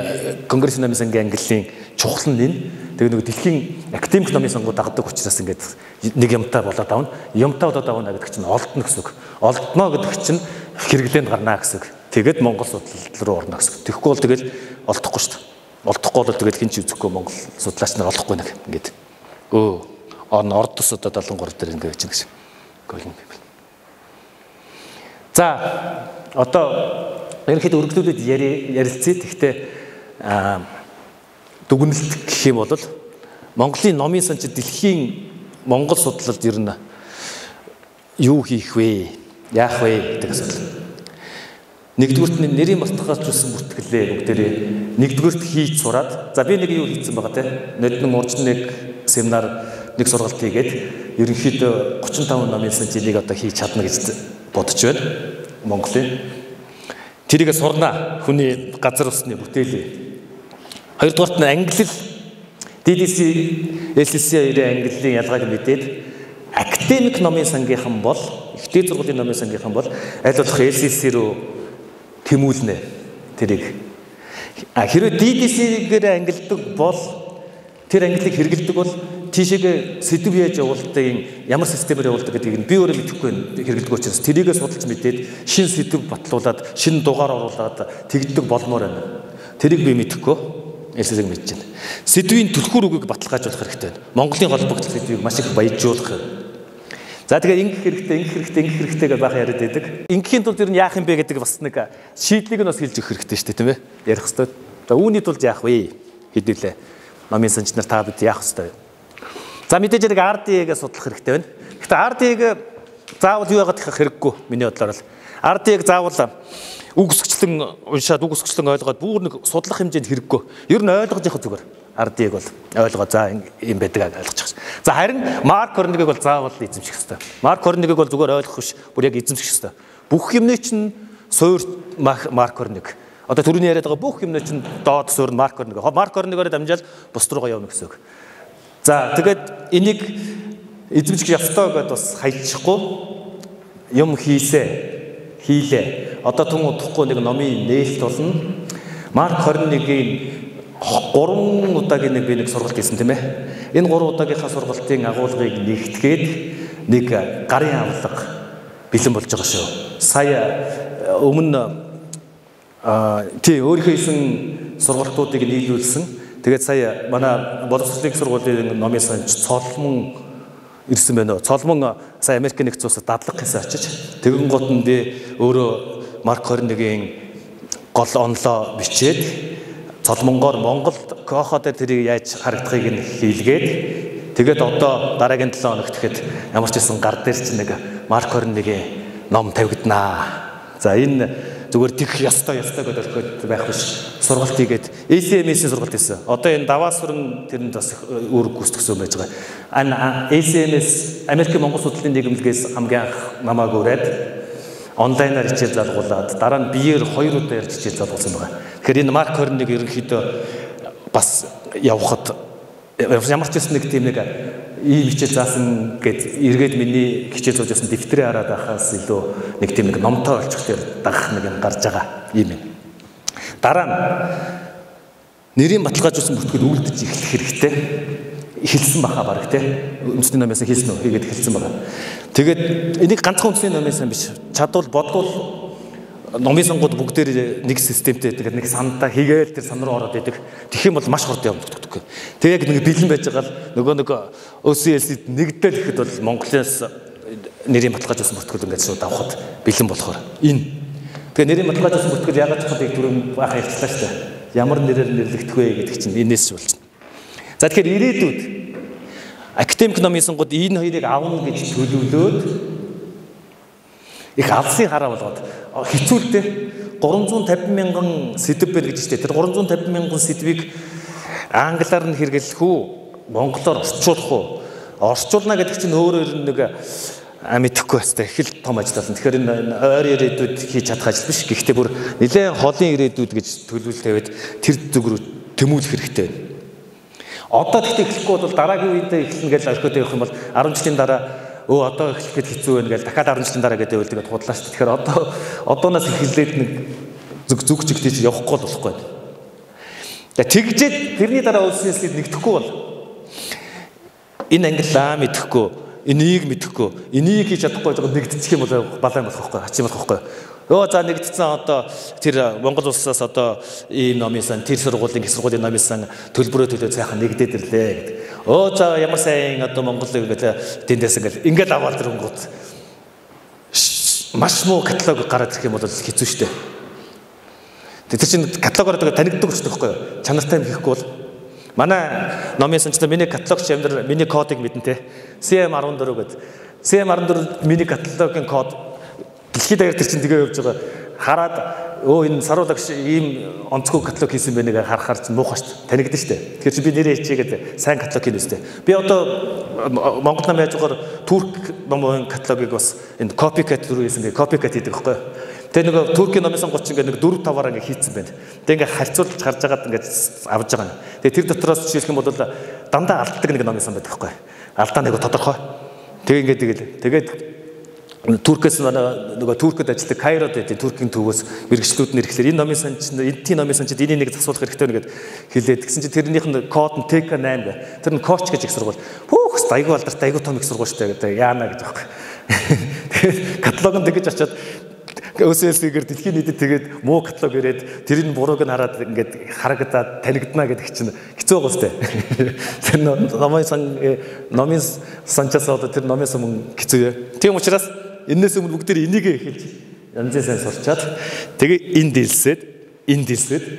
Конгрессийн намын сангийн ангиллын чухал нь энэ. Тэгээд нэг дэлхийн академик намын сангууд дагдаг учраас ингээд нэг юмтай болоод авна. Юмтай болоод авна гэдэг чинь олдно гэсэн үг. Олдно гэдэг чинь хэрэглээнд гарна гэсэн үг. Тэгээд Монгол судлал руу орно гэсэн үг. Тэгэхгүй бол тэгээд олдохгүй шүү дээ. Олдохгүй бол тэгээд хин ч үзэхгүй Монгол судлаач нар олохгүй нэг ингээд. Ордос одоо 73 дээр ингэ байж байгаа гэсэн. За одоо ерөнхийдөө өргөдүүлээд ярилцъя. Гэхдээ дүгнэлт гэх юм бол Монголын номын санч дэлхийн Монгол судлалд ер нь юу хийх вэ? Яах вэ гэдэг асуудал. Нэгдүгürt нь нэрийн баталгаажуулсан бүртгэлээ бүгдээрээ нэгдүгürt хийж сураад за би нэг юу хийцэн байгаа те. Нодны мурж нэг семинар нэг сургалт хийгээд ерөнхийдөө 35 номын санчийг одоо хийж чадна гэж бодож байна. Монголын тэрийг сурна хүний газар усны бүтээлээ. Хоёрдугаарт нь англи DDC SSC-ийн английн ялгааг мэдээд академик номын сангийнхан бол ихтэй зургуулын номын сангийнхан бол аль болох SSC рүү тэмүүлнэ тэрийг. Хэрвээ DDC-гээр ангилдаг бол тэр ангиллыг хэрэгэлдэг бол тийшээгээ сэдв яаж явуулдаг, ямар системээр явуулдаг гэдгийг би өөрөө мэдэхгүй хэрэгэлдэг учраас тэрийгээ судалж мэдээд шин сэдв батлуулаад, шин дугаар оруулаад тэгдэг болмоор байна. Тэрийг би мэдэхгүй, элсэг мэдэж байна. Сэдвийн түлхүүр үгийг баталгаажуулах хэрэгтэй байна. Монголын холбогдол сэдвийг маш их баяжуулах. За тэгээд ингэх хэрэгтэй гэж бахан яриад байдаг. Ингэхийн тулд ер нь яах юм бэ гэдэг бас нэг шийдлийг нь бас хэлж өгөх хэрэгтэй шүү дээ, тийм ээ? Ярих хэрэгтэй. За үүний тулд яах вэ? Хэдүүлээ. Номын санч нар та бид яах хэрэгтэй вэ? За мэдээж яг RDA-г судлах хэрэгтэй байна. Гэхдээ RDA-г заавал юу яагаад их хэрэггүй миний бодлоор л. RDA-г заавал үг өсгчлэн уншаад үг өсгчлэн ойлгоод бүр нэг судлах хэмжээнд хэрэггүй. Ер нь ойлгож явах зүгээр. RDA-г бол ойлгоо за юм байдаг ойлгож байгаа. За харин Марк Хорнигийг бол заавал эзэмших хэрэгтэй. Марк Хорнигийг бол зүгээр ойлгох биш, бүр яг эзэмших хэрэгтэй. Бүх юмны чинь суур Марк Хорниг. Одоо түрүүний яриад байгаа бүх юмны чинь доод суур Марк Хорниг. Марк Хорнигоор дамжаал бус руугаа явна гэсэн үг. За тэгээд энийг эзэмших ёстой гэдээ бас хайчихгүй юм хийлээ. Одоо түн удахгүй нэг номын нээлт болно. Марк Хорнигийн 3 удаагийн би нэг сургалт хийсэн тийм ээ. Энэ 3 удаагийнхаа сургалтын агуулгыг нэгтгээд нэг гарын авлага бэлэн болж байгаа шүү. Сая өмнө тий өөрийнхөө хийсэн сургалтуудыг нийлүүлсэн. Тэгээд сая манай боловсролын сургуулийн номын санч Цолмон ирсэн байна. Цолмон сая Америк нэгдсэн улсад дадлага хийсэн очиж. Тэгэн гот нь би өөрөө Марк 21-ийн гол онлоо бичээд Цолмонгоор Монголд Кохо дээр тэрийг яаж харагдахыг нь хийлгээд тэгээд одоо дараагийн 7 хоногт тэгэхэд ямар ч гэсэн гар дээр чинь нэг Марк 21-ийн ном тавигднаа. За энэ зүгээр тэгэх ёстой гэдэг байх биш. Сургалт хийгээд ACMS-ийн сургалт хийсэн. Одоо энэ даваасрын тэрэнд бас өөр гүйцэтгсэн байж байгаа. ACMS Америкийн Монгол судлалын нийгэмлэгээс хамгийн анх намайг ураад онлайнаар хичээл залгуулад дараа нь биеэр 2 удаа ярьж хичээл залгуулсан байгаа. Тэгэхээр энэ Марк 21 ерөнхийдөө бас явхад ямар ч юм нэг тийм нэг ийм хичээл заасан гэд эргээд миний хичээл зууж байсан дэвтрээ хараад байхаас илүү нэг тийм нэг номтой олчих дээр дагах нэг юм гарч байгаа юм. Дараа нь нэрийн баталгаажуулсан бүртгэл үлдэж эхлэх хэрэгтэй. Хэлсэн баха бараг тий. Үндэсний номоос хэлсэн үү хийгээд хэлсэн байгаа. Тэгээд энийг ганцхан үндэсний номоос биш. Чадвал бодвол номын сонгууд бүгдээр нэг системтэй тэгээд нэг сандаа хийгээл тэр сан руу ороод идэг. Тэгэх юм бол маш хурд явагддаг. Тэг яг нэг бэлэн байж байгаа л нөгөө OCL-д нэгдэл ихэд бол Монголоос нэрийн баталгаажуулсан бүртгэл ингээд шууд авахд бэлэн болохоор энэ. Тэгээ нэрийн баталгаажуулсан бүртгэл ягаад ч хадыг түрүүн баха ярьчлаа шүү дээ. Ямар нэрээр нэрлэгдэх вэ гэдэг чинь энэс болж байна. За тэгэхээр ирээдүйд академик номын сонгууд энэ хоёрыг авна гэж төлөвлөөд их алсын хараа болгоод хэцүүлдэ 350 мянган сэдв байна гэж штэ. Тэр 350 мянган сэдвийг англиар нь хэрэглэх үү, монголоор орчуулах уу? Орчуулна гэдэг чинь өөрөө нэг мэдэхгүй бастай их л том ажил болно. Тэгэхээр энэ ойр ирээдүйд хийж чадах ажил биш. Гэхдээ бүр нэлээд холын ирээдүйд гэж төлөвлөлт тавиад тэр зүг рүү тэмүүлэх хэрэгтэй байна. Одоо тэгтээ эхлэхгүй бол дараагийн үедээ эхлэнэ гэж орхиод явах юм бол 10 жилийн дараа одоо эхлэхэд хэцүү байна гэж дахиад 10 жилийн дараа гэдэг үлдээд худлаа шүү. Тэгэхээр одооноос эхлээд нэг зүг чигтэж явахгүй болохгүй. Тэгжээд тэрний дараа улсын нэгдэхгүй бол энэ англиа мэдэхгүй, энийг мэдэхгүй, энийг хийж чадахгүй байгаа нэгдчих юм бол балай болох байхгүй, хачин болох байхгүй. За нэгдсэн одоо тэр Монгол улсаас одоо ийм номын сан, тэр сургуулийн их сургуулийн номын сан төлбөрөө төлөө цайхан нэгдээд ирлээ гэдэг. За ямар сайн одоо Монгол гэдэг тэндээс ингээд аваад ирэнгүүт маш муу каталог гараад ирэх юм бол хэцүү шүү дээ. Тэр чинь каталогоор танигддаг ч байхгүй юу? Чанартай юм хийхгүй бол манай номын санчтай миний каталогч амьдрал миний кодыг мэднэ те. CM14 гэдэг. CM14 миний каталогийн код дэлхийд даяар тэр чинь тэгээ явж байгаа хараад энэ саруулагч ийм онцгой каталог хийсэн байх нэг харахаар чинь муухай шүү дээ. Танигдэн шүү дээ. Тэгэхээр чи би нэрээ хичээгээд сайн каталог хийнэ үстэй. Би одоо Монгол нам яаж байгаа турк номын каталогыг бас энэ copycat руу хийсэн гээ copycat хийдэг байхгүй юу? Тэгээ нөгөө туркийн номын сонгоч ингээ нэг 4-5-аар ингээ хийцэн байна. Тэгээ ингээ харьцуулж харж агаад ингээ авж байгаа. Тэгээ тэр дотроос жишээлх юм бол дандаа алддаг нэг номын сон байдаг байхгүй юу? Алдаа нэг тодорхой. Тэгээ тэгээд Туркээс нөгөө Туркэд ажилладаг Кайрод гэдэг Туркийн төвөөс мэрэгчлүүд нь ирэхлээр энэ номын санч эдийн номын санчид энийг нэг засуулах хэрэгтэй нэгэд хэлээд гэсэн чинь тэрнийх нь код нь TK8 гэ. Тэр нь коуч гэж их сургууль. Хүүхс айгуу алдартай айгуу том их сургууль шүү дээ гэдэг яана гэж байхгүй. Тэгээд каталог нь тэгэж очиод ÖСС-гээр дэлхийн нийтэд тэгээд муу каталог ирээд тэрийг бурууг нь хараад ингээд харагдаад танигдана гэдэг чинь хэцүү байгаа сте. Тэр номын санчаас одоо тэр номын сум хэцүү яа. Тийм учраас энэс өмнө бүгд энийг эхэлж янзын сайн сурчаад тэгээ энэ дэлсэд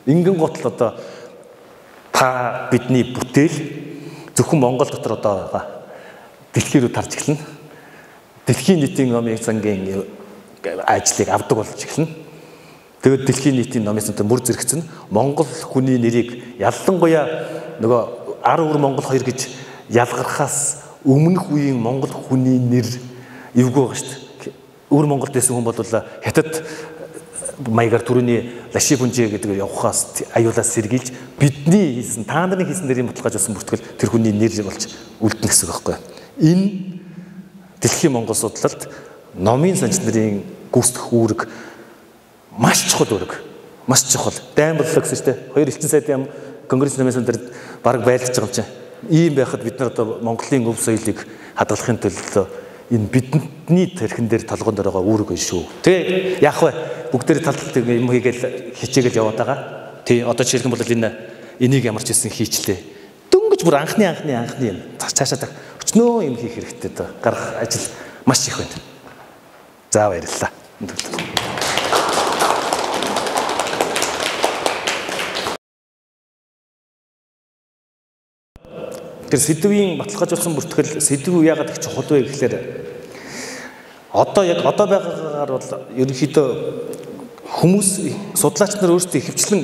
ингэн готл одоо та бидний бүтээл зөвхөн Монгол дотор одоо байгаа дэлхий рүү тарж эхэлнэ. Дэлхийн нийтийн номын сангийн ажлыг авдаг болж эхэлнэ. Тэгээд дэлхийн нийтийн номын сантай мөр зэрэгцэн Монгол хүний нэрийг ялангуяа нөгөө 10 Монгол 2 гэж ялгархаас өмнөх үеийн Монгол хүний нэр эвгүй байгаа шүү дээ. Өвөр Монголд байсан хүн бол хятад маягаар түрүүний лаши бүнжээ гэдэг явахаас аюулаас сэргийлж бидний хийсэн та нарын хийсэн нэрийн баталгаажуулсан бүртгэл тэр хүний нэр болж үлдэнэ гэсэн үг байхгүй. Энэ дэлхийн Монгол судлалд номын санч нарын гүйцэтгэх үүрэг маш чухал үүрэг. маш чухал. Дайн боллоо гэсэн чинь хоёр элчин сайдын конгресс намын сан дээр баг байлгаж байгаа юм чинь. Ийм байхад бид нар одоо Монголын өв соёлыг хадгалахын төлөө энэ бидний тэрхэн дээр толгойн дээр байгаа үүрэг нь шүү. Тэгээ яах вэ? Бүгдээр талд юм хийгээл хичээгээл яваад байгаа. Тий одоо жишээлбэл бол энийг ямар ч хэсэн хийчлээ. Дөнгөж бүр анхны юм. Цаашаа өчнөө юм хийх хэрэгтэй даа. Гарах ажил маш их байна. За баярлалаа. Тэр сэдвийн баталгаажуулсан бүртгэл сэдв яагаад их чухал вэ гэхээр одоо байгаагаар бол ерөнхийдөө хүмүүс судлаач нар өөрсдөө ихэвчлэн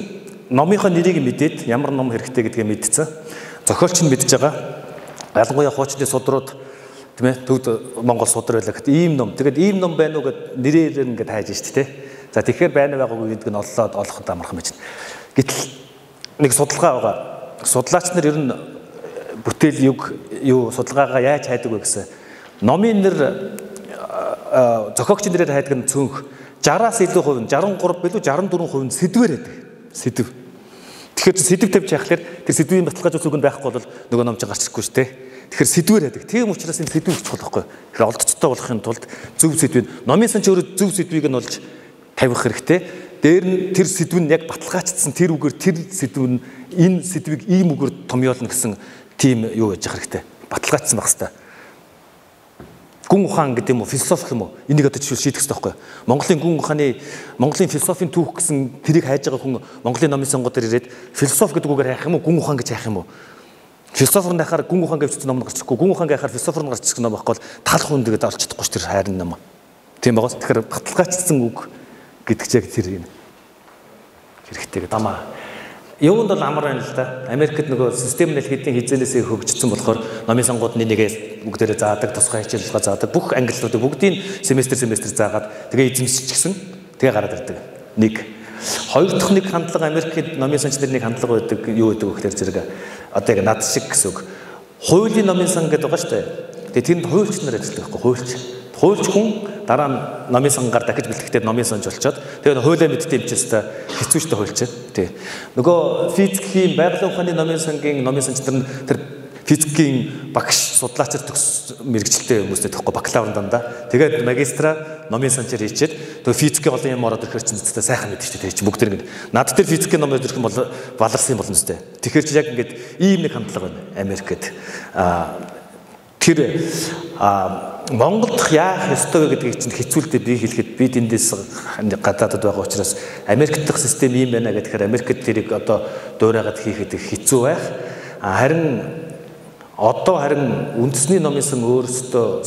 номынхоо нэрийг мэдээд ямар ном хэрэгтэй гэдгээ мэдсэн. Зохиолч нь мэдж байгаа. Ялангуяа хуучны судрууд тийм ээ төвд Монгол судар байлаа гэхэд ийм ном. Тэгээд ийм ном байна уу гэд нэрээр ингээд хайж штэ тий. За тэгэхээр байна байгаагүй гэдэг нь олоход амархан байж. Гэтэл нэг судалгаа байгаа. Судлаач нар ер нь бүтээл юу судалгаагаа яаж хайдаг вэ гэсэн. Номын нэр зохиогчийн нэрээр хайдаг нь цөөнх 60-аас илүү хувь нь 63 билүү 64% нь сэдвээр байдаг. Сэдв. Тэгэхээр сэдв тавьж яхахлаар тэр сэдвийн баталгаажуулсан үг нь байхгүй бол нөгөө ном чинь гарч ирэхгүй шүү дээ. Тэгэхээр сэдвээр байдаг. Тийм учраас энэ сэдв чухал байхгүй. Тэгэхээр олдцтой болохын тулд зөв сэдвийн номын сан ч өөрөө зөв сэдвийг нь олж тавих хэрэгтэй. Дээр нь тэр сэдв нь яг баталгаажсан тэр үгээр тэр сэдв нь энэ сэдвийг ийм үгээр томьёолно гэсэн тийм юу яж хэрэгтэй. Баталгаажсан байх хэрэгтэй. Гүн ухаан гэдэг юм уу, философи юм уу? Энийг одоо жишээ шийдэх хэрэгтэй байхгүй. Монголын философийн түүх гэсэн тэрийг хайж байгаа хүн Монголын номын сонгууд дээр ирээд философи гэдэг үгээр хайх юм уу, гүн ухаан гэж хайх юм уу? Философор нахаар гүн ухаан гэвч ном гарч ирэхгүй, гүн ухаан гэхаар философор гарч ирэх ном байхгүй бол тал хүн тэгээд олж чадахгүй ч тэр хайрын ном. Тийм байгаас тэгэхээр баталгаажсан үг гэдэг чинь тэр юм. Хэрэгтэй гэдэг амаа. Юунд бол амар байна л да. Америкт нөгөө систем нэл хэдийн хизээнээс хөгжсөн болохоор номын сонгууд нэгээс бүгдээрээ заадаг, тусгай хичээлгээ заадаг. Бүх ангиллуудыг бүгдийг семестр заагаад тэгээ эзэмшчихсэн. Тэгээ гараад ирдэг. Нэг. Хоёр дахь нэг хандлага Америкт номын санч нар нэг хандлага байдаг. Юу гэдэг вэ гэхээр зэрэг одоо яг над шиг гэсэн үг. Хуулийн номын сан гэдэг байгаа шүү дээ. Тэгээ тэнд хуульч нар ажилладаг байхгүй хуульч. Хуульч хүн дараа нь номын сангаар дахиж бэлтгэхдээ номын санж болчоод тэгээ хуулиа мэддэг юм ч гэсэн хэцүүштэй хуульч. Тий. Нөгөө физикийн байгалийн ухааны номын сангийн номын санч нар тэр физикийн багш судлаачаар төгс мэрэгчлээ хүмүүстэй тэгэхгүй бакалавр дандаа. Тэгээд магистра номын санчаар хийчихэд тэгээ физикийн олон юм ороод ирэхээр чинь зөвхөн сайхан мэддэг шүү дээ. Тэр чинь бүгд ингэ. Над дээр физикийн ном ирэх юм бол баларсан юм болно зү. Тэгэхээр чи яг ингэж ийм нэг хандлага байна Америкт. Тэр Монголд яах ёстой вэ гэдгийг чинь хэцүүлдэ би хэлэхэд би эндээс гадаадд байгаа учраас Америкт дах систем ийм байна гэхээр Америкт тэрийг одоо дуурайгаад хийхэд хэцүү байх. Харин үндэсний номын сан өөрөөсөө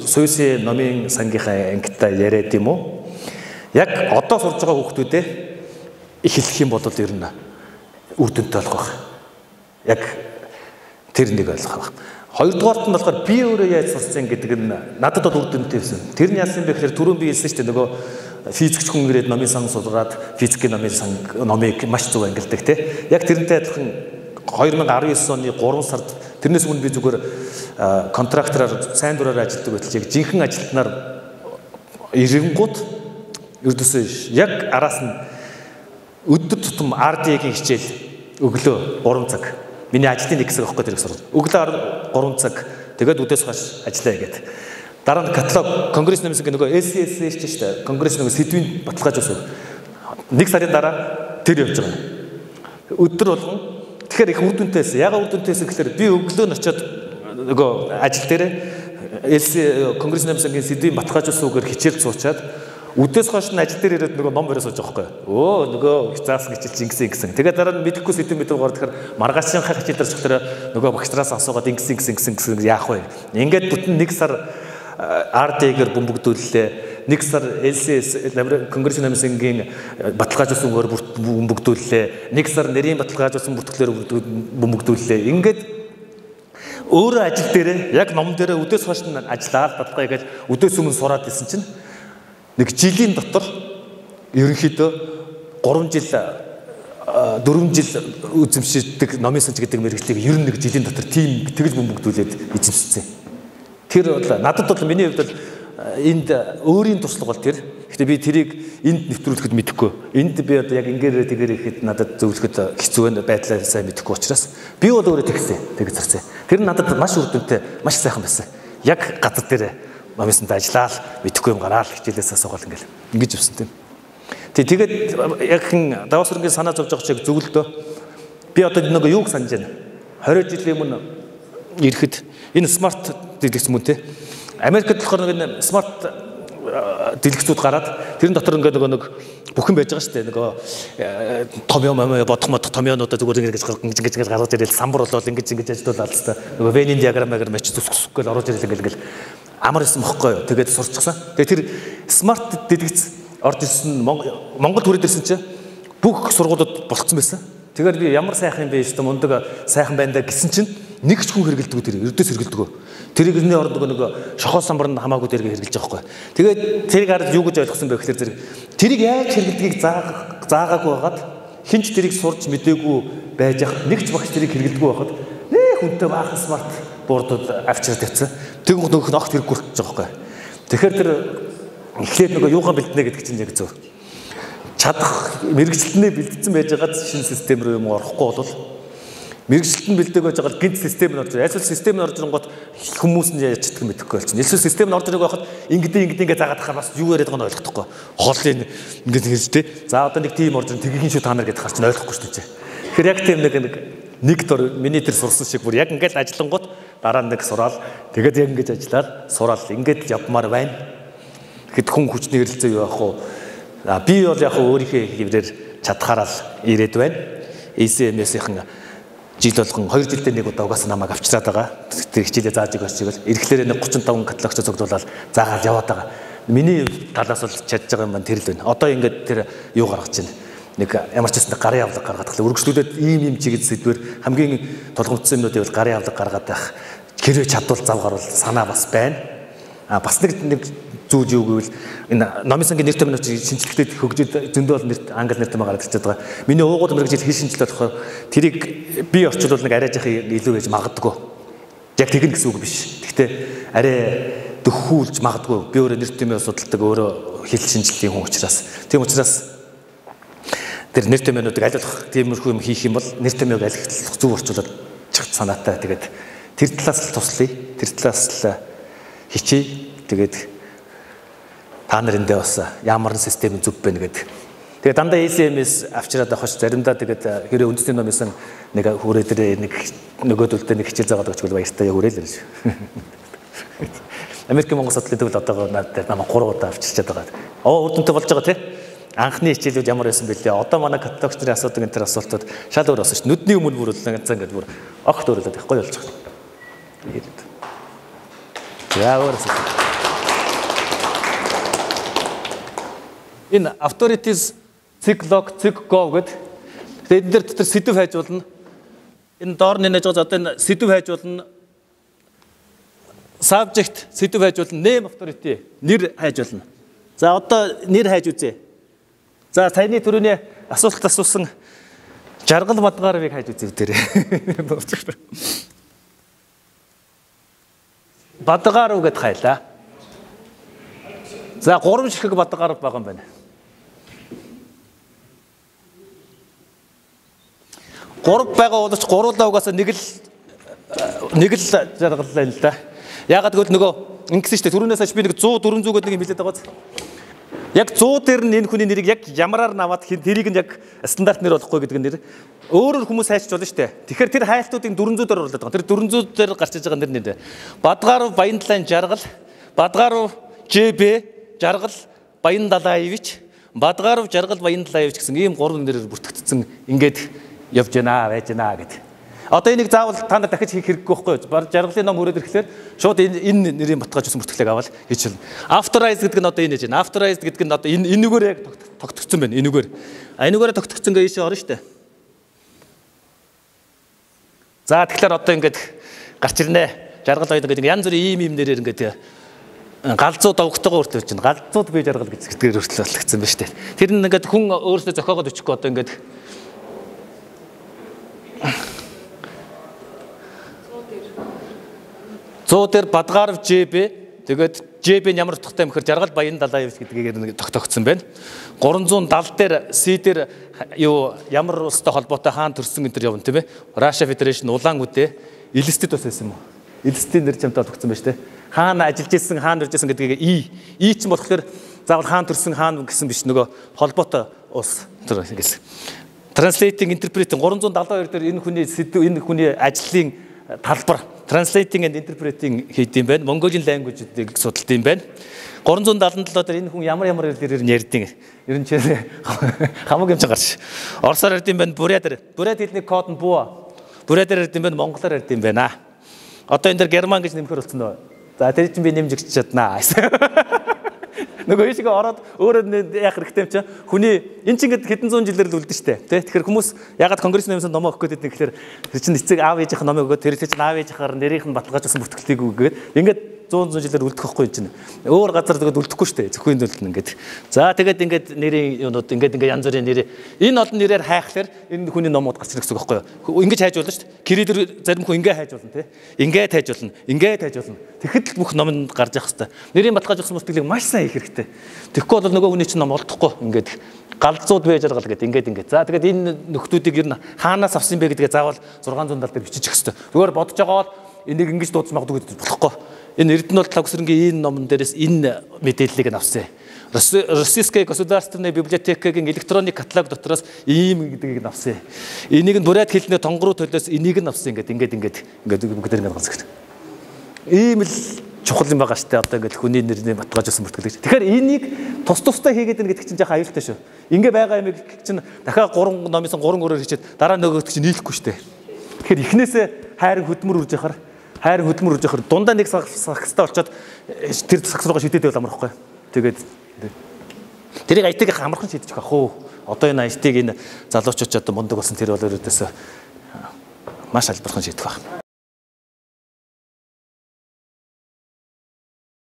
Суйсийн номын сангийнхаа ангитай яриад юм уу? Яг одоо сурж байгаа хүүхдүүдээ их хэлэх юм бол ер нь үр дүнтэй болох байх. Яг тэр нэг ойлгох байх. Хоёрдугаарт нь болохоор би өөрөө яаж сурсан гэдэг нь надад бол үр дүнтэй байсан. Тэр нь яасан бэ гэхээр түрүүн би хэлсэн шүү дээ нөгөө физикч хүн ирээд номын сан сураад физикийн номыг маш зөв ангилдаг те. Яг тэрнтэй адилхан 2019 оны 3 сард тэрнээс өмнө би зүгээр контрактороор сайн дураар ажилладаг байтал яг жинхэнэ ажилтнаар ирэнгууд ердөөсөө яг араас нь өдөр тутам RD-гийн хичээл өглөө 3 цаг. Миний ажлын нэг хэсэг авахгүй тэрийг сурах. Өглөө 3 цаг. Тэгээд үдээс хойш ажиллая гэдэг. Дараа нь каталог конгресс нэмсэн нөгөө LCS шүү дээ. Конгресс нөгөө сэдвийн баталгаажуулсан. Нэг сарын дараа тэр явж байгаа. Өдөр болгон тэгэхээр их үр дүнтэй байсан. Ягаад үр дүнтэй байсан гэхээр би өглөө нь очиод нөгөө ажил дээрээ LC конгресс нэмсэн сэдвийн баталгаажуулсан үгээр хичээл суучаад үдээс хойш нь ажил дээр ирээд нөгөө ном бариас сууж байгаа байхгүй. Нөгөө заасан хичээл ингэсэн. Тэгээд дараа нь мэдэхгүй сэдв гараад тэгэхээр маргаашийнхаа хичээл дээр чухлаар нөгөө багшраас асуугаад ингэсэн яах вэ? Ингээд бүтэн нэг сар RD-гээр бөмбөгдүүллээ. Нэг сар LCS конгресс намсангийн баталгаажуулсан үгээр бөмбөгдүүллээ. Нэг сар нэрийн баталгаажуулсан бүртгэлээр бөмбөгдүүллээ. Ингээд өөрөө ажил дээрээ яг ном дээрээ үдээс хойш нь ажиллаад баталгаа хийж үдээс өмнө сураад исэн чинь нэг жилийн дотор ерөнхийдөө 3 жил 4 жил үзэмшдэг номын санч гэдэг мэргэжлийг ер нь нэг жилийн дотор тийм тэгж бөмбөгдүүлээд эзэмшсэн. Тэр бол надад бол миний хувьд бол энд өөрийн туршлага бол тэр Гэтэ би тэрийг энд нэвтрүүлэхэд мэдэхгүй. Энд би одоо яг ингээрээ тэгэр ихэд надад зөвлөхөд хэцүү байдлаа сайн мэдэхгүй учраас би бол өөрөө тэгж зарсан. Тэр нь надад маш үр дүнтэй, маш сайхан байсан. Яг газар дээр номисанд ажиллаал, мэдэхгүй юм гараал хичээлээс асуугаал ингэж явсан тийм. Тэгээд яг хин даваас өрнгийн санаа зовж байгаа чиг зөвлөдөө би одоо нэг юуг санаж байна. 20 жилийн өмнө ирэхэд энэ смарт дэлгэц мөн те. Америкт болохоор нэг смарт дэлгэцүүд гараад тэрэн дотор нэг бүхэн байж байгаа шүү дээ. Нөгөө томьёо бодох томьёонуудаа зүгээр ингэж гаргаж ирэл самбар болол ингэж ажиллуулаад л та. Нөгөө Venn диаграмаар мач зүсгэл орж ирэл ингээл амар исэн мөхгүй юу. Тэгээд сурчсан. Тэгээд тэр смарт дэлгэц орж ирсэн Монгол хүрээд ирсэн чинь бүх сургуулиуд болцсон байсан. Тэгэхээр би ямар сайхан юм бэ шүү дээ. Мундаг сайхан байна да гэсэн чинь нэг ч хүн хэрэгэлдэг тэр ердөөс хэрэгэлдэг. Тэрийг өрний оронд нөгөө шохоо самбар нь хамаагүй дээргээ хэрэгжилж байгаа байхгүй. Тэгээд тэрийг хараад юу гэж ойлгосон бэ гэхээр зэрэг тэрийг яаж хэрэглэдгийг заагаагүй байгаад хинч тэрийг сурч мдээгүй байж ах нэг ч багш тэрийг хэрэглэдэггүй байхад нээ хүнтэй баахан смарт боордууд авчираад тавьсан. Тэгвэл нөгөөх нь огт хэрэггүй болчихж байгаа байхгүй. Тэгэхээр тэр эхлээд нөгөө юугаа бэлдэнэ гэдэг чинь яг зөв. Чадах мэрэгчлэнээ бэлдсэн байж байгаа шинэ систем рүү юм орохгүй бол мэрэгчлэн бэлдэг байж байгаа гинт систем нь орж ирээ. Эсвэл систем нь орж ирэнгот хүмүүс нь яаж чаддаг мэдэхгүй болчихно. Эсвэл систем нь орж ирэх байхад ингэ заагаад тахаар бас юу яриад байгааг нь ойлгохдохгүй. Хоолын ингэ тэгэж тэ. За одоо нэг тим орж ир тэгийн шүү та нар гэдэг харч нь ойлгохгүй шүү дээ. Тэгэхээр яг тийм нэг дор миний тэр сурсан шиг бүр яг ингээд ажиллангууд дараа нэг сураал тэгээд яг ингэж ажиллаад сураал ингээд явмаар байна. Тэгэхэд хүн хүчний хэрэлцээ юу яах вэ? Би бол яг өөрийнхөө хэврээр чадхаараа ирээд байна. ECMS-ийн жил болгон 2 жилдээ нэг удаа угаасаа намайг авчираад байгаа. Тэр хичээлээ зааж өгөөч чигээр ирэхлээр нэг 35 каталогч цуглуулаад заагаад яваад байгаа. Миний талаас бол чадж байгаа юм байна тэр л байна. Одоо ингээд тэр юу гаргаж байна. Нэг ямар ч гэсэн гарын авлага гаргаад тахлаа. Үргэлжлүүлээд ийм чиглэл сэдвэр хамгийн тулгымдсан юмнуудыг бол гарын авлага гаргаад байх. Хэрвээ чадвал зав гарвал санаа бас байна. Бас нэг зүүж юу гэвэл энэ номын сангийн нэр томьёо шинжилгээтэй хөгжиж зөндөө бол нэр англи нэр томьёо гаргаж ирж байгаа. Миний уугууд мэрэгжил хэл шинжилгээ болохоор тэрийг би орчуулвал нэг арай жахи илүү гэж магадгүй. Яг тэгнэ гэсэн үг биш. Гэхдээ арай дөхүүлж магадгүй. Би өөрөө нэр томьёо судалдаг өөрөө хэл шинжилгээний хүн учраас. Тийм учраас тэр нэр томьёонуудыг айлуулах тиймэрхүү юм хийх юм бол нэр томьёог айлуулах зөв орчуулаад чигт санаатай. Тэгээд тэр талаас л туслая. Тэр талаас л хичээе. Тэгээд та нариндээ бас ямар нэг систем зүг байна гэдэг. Тэгээд дандаа ECMS авчираад авах ш заримдаа тэгээд хэрэг үндэсний номынсан нэг хүрээ дээр нэг нөгөөдөлдөө нэг хичээл заагаад өгч баяртай яг хүрээлээ шүү. Америк Монгол судлалын төвд одоо надад намайг 3 удаа авчирчаад байгаа. Үр дүнтэй болж байгаа тий. Анхны хичээлүүд ямар байсан бэлээ. Одоо манай каталогч нарын асуудаг энэ төр асуултууд шал өөр болсон ш. Нүдний өмнө бүр ганцаа ингээд бүр огт өөрөлдөд байхгүй болж байгаа. За өөрөөсөө энэ authorities cyclog cycgo гэдэг. Тэгээд энэ дээр сэдв хайжуулна. Энэ доор нэж байгаа одоо энэ сэдв хайжуулна. Subject сэдв хайжуулна. Name authority нэр хайжуулна. За одоо нэр хайж үзье. За саяны түрүүний асуулт асуусан жаргал Бадгааровыг хайж үзье дээр. Бадгааров гэд хайлаа. За 3 ширхэг Бадгааров байгаа юм байна. 3 байгаа боловч 3 угаасаа нэг л жаргаллаа юм л да. Яагаад гэвэл нөгөө ингэсэн шүү дээ. Түрүүнээс хойш би нэг 100 400 гэдэг нэг юм хэлээд байгаа. Яг 100 дээр нь энэ хүний нэрийг яг ямараар наваад тэрийг нь яг стандарт нэр болохгүй гэдэг нэр өөрөөр хүмүүс хайчж болно шүү дээ. Тэгэхээр тэр хайлтуудыг 400 дээр оруулаад байгаа. Тэр 400 дээр гарч иж байгаа нэр нэ. Бадгааров Баяндлайн жаргал, Бадгааров ЖБ жаргал Баяндалаевич, Бадгааров жаргал Баяндалаевич гэсэн ийм 3 нэрээр бүртгэгдсэн ингээд явж байна байж байна гэдэг. Одоо энийг заавал та нар дахиж хийх хэрэггүй байхгүй юу? Жаргалын ном хүрээд ирэхлээр шууд энэ нэрийн батгаж өгсөн бүртгэлийг аваад хийчихнэ. Authorized гэдэг нь одоо энэ гэж байна. Authorized гэдэг нь одоо энэ нүгээр яг тогтгоцсон байна. Энүүгээр. Энүүгээр тогтгоцсон гээ ийшээ орно шүү дээ. За тэгэхээр одоо ингээд гарч ирнэ. Жаргал баян гэдэг янз бүрийн ийм нэрээр ингээд галзууд овгтойгоо хүртэл чинь галзууд бие жаргал гэж сэтгэлээр хүртэл болгоцсон байна шүү дээ. Тэр нь ингээд хүн өөрөөсөө зохиогоод өчөхгүй одоо ингээд Зоо дээр Бадгааров ЖБ тэгээд ЖБ нь ямар утгатай юм гэхээр Жаргал Баян далайн эвс гэдгээр тогтоогдсон байна. 370 дээр С дээр юу ямар улстай холбоотой хаан төрсөн энэ төр явна тийм ээ. Russia Federation улаан үдэ Элистэд бас байсан юм уу? Элистэд нэр чамтай тогтсон байна шүү дээ. Хаан ажиллаж исэн, хаан ирж исэн гэдгийг И ч болохоор заавал хаан төрсөн хаан гэсэн биш нөгөө холбоотой улс төр гэсэн. Translating interpreting 372 дээр энэ хүний сэдв энэ хүний ажлын талбар translating and interpreting хийдэм байна. Mongolian language-ийг судалдаг юм байна. 377 дээр энэ хүн ямар хэлээр ярьдیں۔ Ер нь ч хамаагүй юм гарч. Оросоор ярьдیں байна. Бурят хэлний код нь буу. Бурятаар ярьдیں байна. Монголоор ярьдیں байна. Одоо энэ дээр герман гэж нэмэхэр болсон нөө. За тэр чинь би нэмж өгч чаднаа. Нөгөө шиг ороод өөрөө яах хэрэгтэй юм чи хүний эн чинь хэдэн зуун жилээр л үлдэн штэ тий. Тэгэхээр хүмүүс ягаад конгрессийн юмсан номоо өгөх гээд байдаг гэхээр тэр чинь эцэг аав ээжийнх нь номоо өгөөд тэр чинь аав ээжийнхаар нэрийнх нь баталгаажсан бүртгэлтийг өгөөд ингээд 100 жилээр үлдэх байхгүй юм чинь. Өөр газар тэгээд үлдэхгүй штэ. Зөвхөн үлдэн ингээд. За тэгээд ингээд нэрийн юмнууд ингээд янз бүрийн нэр энэ олон нэрээр хайхлаар энэ хүний номууд гарч ирэх гэсэн үг байхгүй юу? Ингээд хайж болно штэ. Кириллэр зарим хүн ингээд хайж болно тий. Ингээд хайж болно. Ингээд хайж болно. Тэгэхэд л бүх ном нь гарч явах хэвээр. Нэрийн баталгаажсан бүртгэлийг маш сайн хийх хэрэгтэй. Тэгэхгүй бол нөгөө хүний чинь ном олдохгүй ингээд галзууд байж жаргал гэдэг ингээд. За тэгээд энэ нөхдүүдийг ер нь хаанаас авсан бэ гэдгээ заавал 670 дээр бичиж өгөх хэрэгтэй. Зүгээр бодож байгаа бол энийг ингэж дуудаж магадгүй болохгүй. Энэ Эрдэнэ бол Тавгсрынгийн энэ номон дээрээс энэ мэдээллийг авсан. Российская государственная библиотекагийн электронник каталог дотроос ийм гэдгийг авсан. Энийг нь бурят хэлний тонгоруу төлөөс энийг нь авсан ингээд бүгдээр ингээд ганц. Ийм л чухал юм байгаа штэ одоо ингээд хүний нэрний баталгаажсан бүртгэлж. Тэгэхээр энийг тусдаа хийгээд байна гэдэг чинь яхаа аюултай шүү. Ингээ байгаа юм чинь дахиад 3 номын 3 өрөөр хийчихэд дараа нөгөөд чинь нийлэхгүй штэ. Тэгэхээр эхнээсээ хайр хөдөлмөр үрж яхаар дундаа нэг сагстай болчоод тэр сагс руугаа шидэд байл амархгүй. Тэгээд тэрийг айтыг амархан шидэж авах уу. Одоо энэ айтыг энэ залуучууд одоо мундаг болсон тэр бол ерөөдөөс маш албархан шийдэх байх.